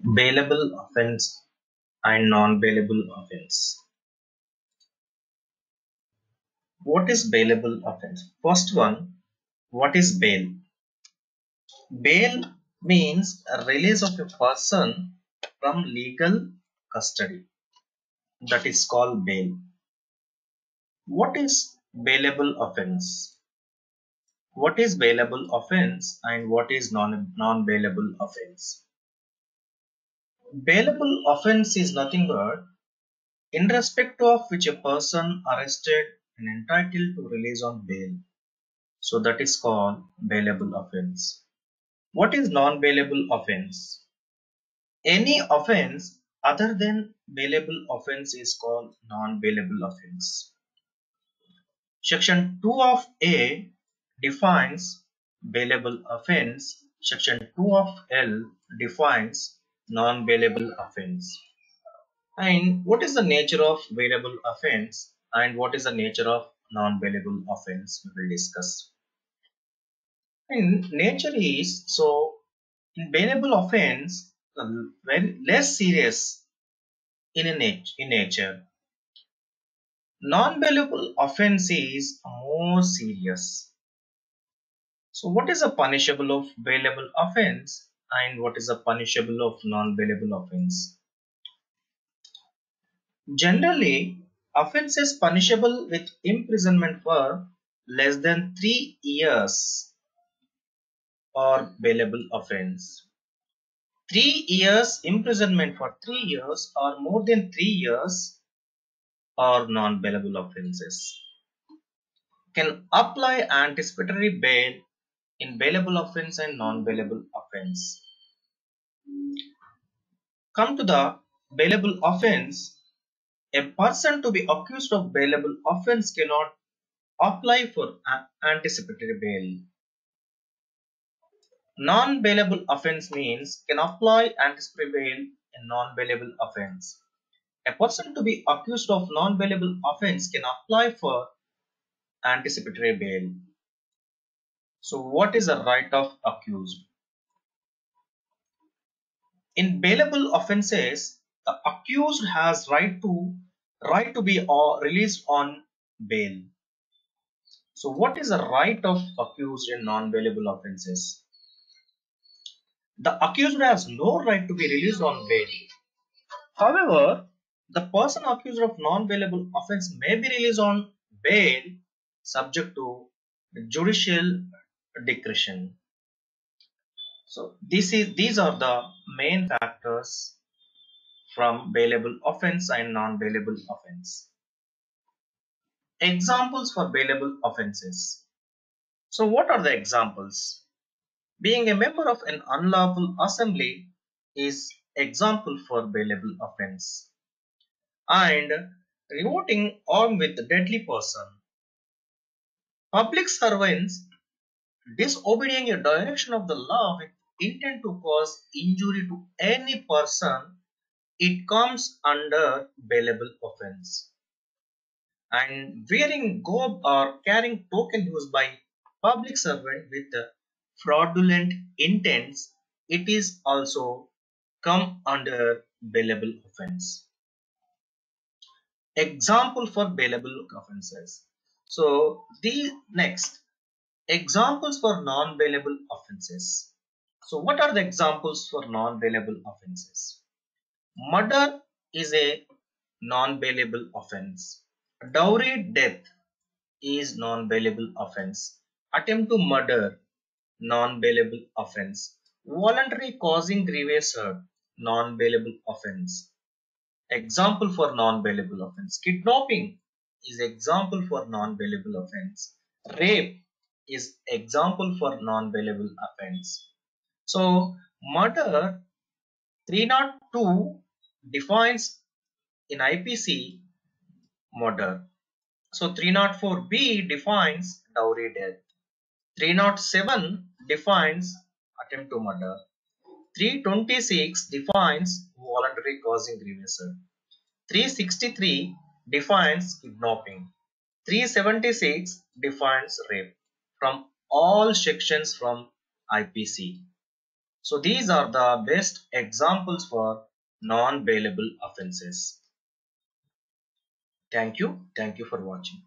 Bailable offence and non-bailable offence. What is bailable offence? First one, what is bail? Bail means a release of a person from legal custody. That is called bail. What is bailable offence? What is bailable offence and what is non-bailable offence? Bailable offence is nothing but in respect of which a person arrested and entitled to release on bail. So that is called bailable offence. What is non-bailable offence? Any offence other than bailable offence is called non-bailable offence. Section 2 of A defines bailable offence. Section 2 of L defines non-bailable offence. And what is the nature of bailable offence and what is the nature of non-bailable offence we will discuss. In nature is, so in bailable offence very less serious in nature. Non-bailable offence is more serious. So what is a punishable of bailable offence and what is a punishable of non-bailable offence? Generally, offence is punishable with imprisonment for less than 3 years or bailable offence. 3 years imprisonment for 3 years or more than 3 years or non-bailable offences. Can apply anticipatory bail in bailable offence and non-bailable offence. Come to the bailable offence. A person to be accused of bailable offence cannot apply for anticipatory bail. Non-bailable offence means can apply anticipatory bail in non-bailable offence. A person to be accused of non-bailable offence can apply for anticipatory bail. So what is the right of accused? In bailable offences, the accused has right to be released on bail. So what is the right of accused in non-bailable offences? The accused has no right to be released on bail. However, the person accused of non-bailable offence may be released on bail subject to judicial discretion. So these are the main factors from bailable offence and non-bailable offence. Examples for bailable offences. So what are the examples? Being a member of an unlawful assembly is example for bailable offence. And revolting armed with deadly person. Public servants disobeying a direction of the law with intent to cause injury to any person, it comes under bailable offence. And wearing gob or carrying token used by public servant with fraudulent intents, it is also come under bailable offence. Example for bailable offences. So the next examples for non-bailable offences. So what are the examples for non-bailable offences? Murder is a non-bailable offence. Dowry death is non-bailable offence. Attempt to murder, non-bailable offence. Voluntary causing grievous hurt, non-bailable offence. Example for non-bailable offence. Kidnapping is example for non-bailable offence. Rape is example for non-bailable offence. So murder 302 defines in IPC murder. So 304B defines dowry death. 307 defines attempt to murder. 326 defines voluntary causing grievous hurt. 363 defines kidnapping. 376 defines rape from all sections from IPC. So these are the best examples for non-bailable offences. Thank you. Thank you for watching.